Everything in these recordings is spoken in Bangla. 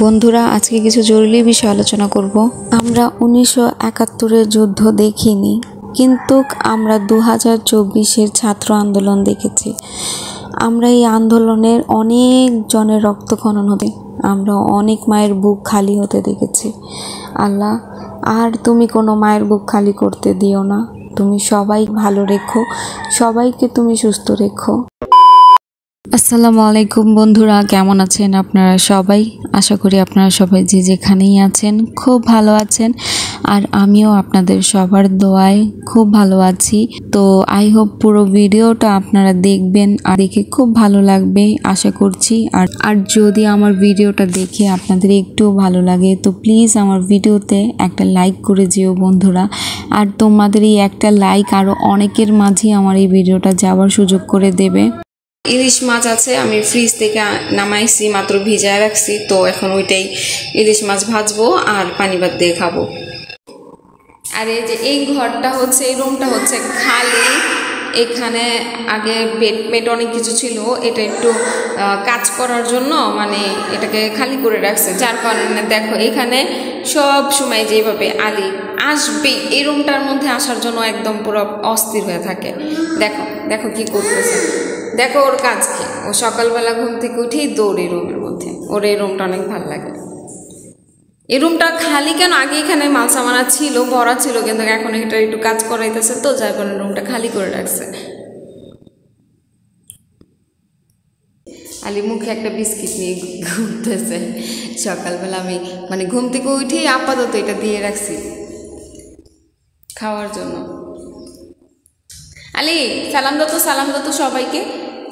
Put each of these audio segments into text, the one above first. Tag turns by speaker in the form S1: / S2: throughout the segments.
S1: বন্ধুরা আজকে কিছু জরুরি বিষয় আলোচনা করব। আমরা 1971-এর যুদ্ধ দেখিনি, কিন্তু আমরা 2024-এর ছাত্র আন্দোলন দেখেছি। আমরা এই আন্দোলনের অনেক জনের রক্তক্ষরণ হতে, আমরা অনেক মায়ের বুক খালি হতে দেখেছি। আল্লাহ, আর তুমি কোনো মায়ের বুক খালি করতে দিও না। তুমি সবাই ভালো রেখো, সবাইকে তুমি সুস্থ রেখো। আসসালামু আলাইকুম বন্ধুরা, কেমন আছেন আপনারা সবাই? আশা করি আপনারা সবাই যে যেখানেই আছেন খুব ভালো আছেন, আর আমিও আপনাদের সবার দোয়ায় খুব ভালো আছি। তো আই হোপ পুরো ভিডিওটা আপনারা দেখবেন আর দেখে খুব ভালো লাগবে আশা করছি। আর যদি আমার ভিডিওটা দেখে আপনাদের একটু ভালো লাগে তো প্লিজ আমার ভিডিওতে একটা লাইক করে যেও বন্ধুরা। আর তোমাদের এই একটা লাইক আরও অনেকের মাঝে আমার এই ভিডিওটা যাওয়ার সুযোগ করে দেবে। ইলিশ মাছ আছে, আমি ফ্রিজ থেকে নামাইছি, মাত্র ভিজায় রাখছি, তো এখন ওইটাই ইলিশ মাছ ভাজবো আর পানি ভাত দিয়ে খাবো। আর এই যে এই ঘরটা হচ্ছে, এই রুমটা হচ্ছে খালি। এখানে আগে বেড অনেক কিছু ছিল, এটা একটু কাজ করার জন্য মানে এটাকে খালি করে রাখছে, যার কারণে দেখো এখানে সব সময় যেভাবে আলী আসবেই এই রুমটার মধ্যে আসার জন্য একদম পুরো অস্থির হয়ে থাকে। দেখো দেখো কি করতেছে, দেখো ওর কাজ কি। ও সকালবেলা ঘুম থেকে উঠেই দৌড় এই রুমের মধ্যে। ওর এই রুমটা অনেক ভালো লাগে। এই রুমটা খালি কেন, আগে এখানে মাল সামানা ছিল, ভরা ছিল, কিন্তু এখন এটা একটু কাজ করাইতেছে, তো যার কারণে রুমটা খালি করে রাখছে। আলি মুখে একটা বিস্কিট নিয়ে ঘুরতেছে। সকালবেলা আমি মানে ঘুম থেকে উঠেই আপাতত এটা দিয়ে রাখছি খাওয়ার জন্য। আলি সালাম দাও তো, সালাম দাও তো সবাইকে,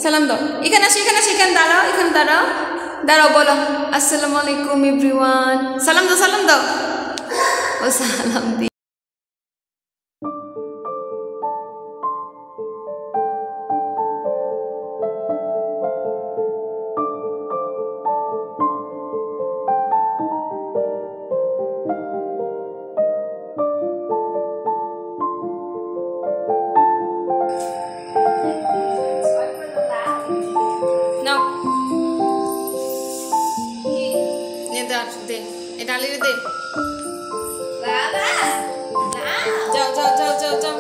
S1: সালাম দাও। এখানে আসো, এখানে আসো, এখানে দাঁড়াও, এখানে দাঁড়াও, দাঁড়াও, বলো আসসালামু আলাইকুম এভরিওয়ান। সালাম দাও, সালাম দাও। ও সালাম দি। দে এটা আলিরে দে। যাও যাও যাও যাও যাও।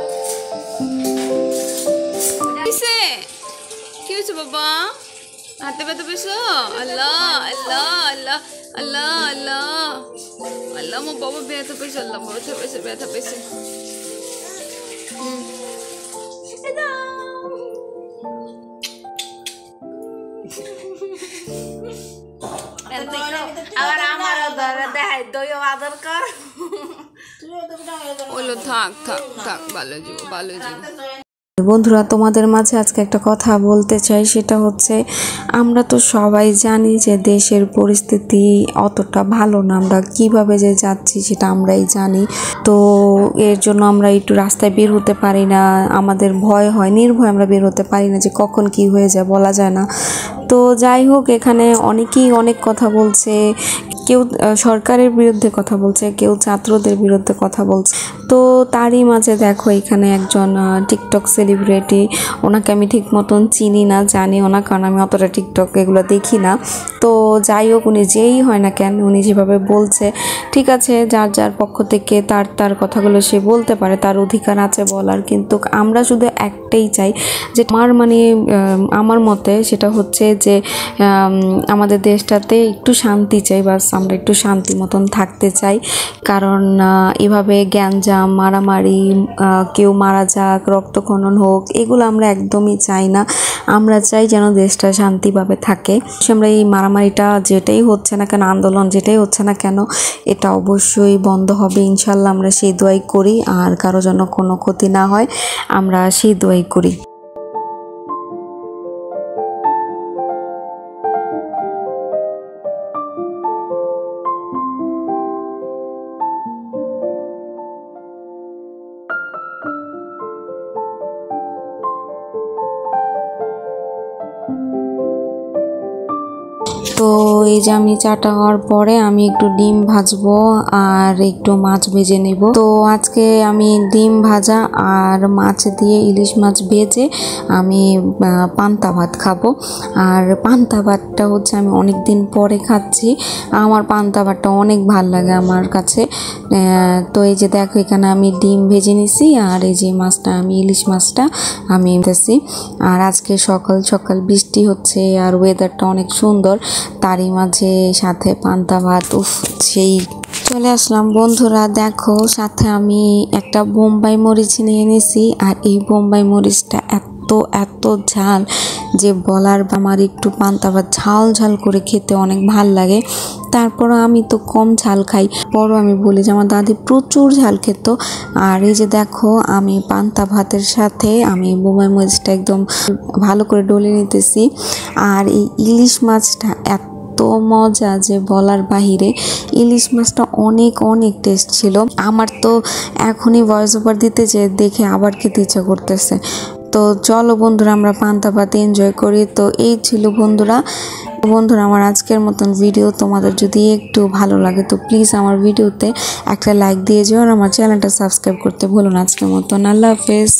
S1: কি হয়েছে বাবা? হাতে ব্যথা পেয়েছো? আল্লাহ আল্লাহ আল্লাহ আল্লাহ আল্লাহ আল্লাহ, আমার বাবা ব্যথা পেয়েছে, আল্লাহ ব্যথা পেয়েছে, ব্যথা পেয়েছে। আবার আমারও ধরে দেখাই দইও আদর কর। ওলো থাক থাক থাক, ভালো জীব ভালো জীব। বন্ধুরা, তোমাদের মাঝে আজকে একটা কথা বলতে চাই, সেটা হচ্ছে আমরা তো সবাই জানি যে দেশের পরিস্থিতি অতটা ভালো না। আমরা কিভাবে যে যাচ্ছি সেটা আমরাই জানি। তো এর জন্য আমরা একটু রাস্তায় বের হতে পারি না, আমাদের ভয় হয়, নির্ভয় আমরা বের হতে পারি না, যে কখন কি হয়ে যায় বলা যায় না। তো যাই হোক, এখানে অনেকেই অনেক কথা বলছে, কেউ সরকারের বিরুদ্ধে কথা বলছে, কেউ ছাত্রদের বিরুদ্ধে কথা বলছে। তো তারই মাঝে দেখো এখানে একজন টিকটক সেলিব্রিটি, ওনাকে আমি ঠিক মতন চিনি না, জানি ওনা, কারণ আমি অতটা টিকটক এগুলো দেখি না। তো যাই হোক, উনি যেই হয় না কেন, উনি যেভাবে বলছে ঠিক আছে, যার যার পক্ষ থেকে তার তার কথাগুলো সে বলতে পারে, তার অধিকার আছে বলার। কিন্তু আমরা শুধু একটাই চাই, যে আমার মতে সেটা হচ্ছে যে আমাদের দেশটাতে একটু শান্তি চাই, বাস আমরা একটু শান্তি মতন থাকতে চাই। কারণ এভাবে গ্যাঞ্জাম, মারামারি, কেউ মারা যাক, রক্তক্ষরণ হোক, এগুলো আমরা একদমই চাই না। আমরা চাই যেন দেশটা শান্তিভাবে থাকে। আমরা এই মারামারিটা যেটাই হচ্ছে না কেন, আন্দোলন যেটাই হচ্ছে না কেন, এটা অবশ্যই বন্ধ হবে ইনশাল্লাহ। আমরা সেই দোয়াই করি, আর কারো যেন কোনো ক্ষতি না হয়, আমরা সেই দোয়াই করি। তো এই যে আমি চাটা হওয়ার পরে আমি একটু ডিম ভাজবো আর একটু মাছ ভেজে নেব। তো আজকে আমি ডিম ভাজা আর মাছ দিয়ে ইলিশ মাছ ভেজে আমি পান্তা ভাত খাবো। আর পান্তা ভাতটা হচ্ছে আমি অনেক দিন পরে খাচ্ছি। আমার পান্তা ভাতটা অনেক ভাল লাগে আমার কাছে। তো এই যে দেখো এখানে আমি ডিম ভেজে নিছি আর এই যে মাছটা আমি ইলিশ মাছটা আমি দিয়েছি। আর আজকে সকাল সকাল বৃষ্টি হচ্ছে আর ওয়েদারটা অনেক সুন্দর, তারই মাঝে সাথে পান্তা ভাত, উফ সেই। চলে আসলাম বন্ধুরা, দেখো সাথে আমি একটা বোম্বাই মরিচ নিয়ে নিছি। আর এই বোম্বাই মরিচটা এত ঝাল যে বলার, আমার একটু পান্তা ভাত ঝাল ঝাল করে খেতে অনেক ভাল লাগে। তারপরও আমি তো কম ঝাল খাই, পরও আমি বলি যে আমার দাদি প্রচুর ঝাল খেত। আর এই যে দেখো আমি পান্তা ভাতের সাথে আমি বোম্বাই মরিচটা একদম ভালো করে ডলে নিতেছি। আর এই ইলিশ মাছটা এত মজা যে বলার বাহিরে। ইলিশ মাছটা অনেক অনেক টেস্ট ছিল। আমার তো এখনই ভয়েস ওভার দিতে যে দেখে আবার খেতে ইচ্ছা করতেছে। তো চলো বন্ধুরা আমরা পান্তা ভাত এনজয় করি। তো এই ছিল বন্ধুরা আমার আজকের মতন ভিডিও। তোমাদের যদি একটু ভালো লাগে তো প্লিজ আমার ভিডিওতে একটা লাইক দিয়ে যেও আর আমার চ্যানেলটা সাবস্ক্রাইব করতে ভুলো না। আজকের মতন আল্লাহ হাফেজ।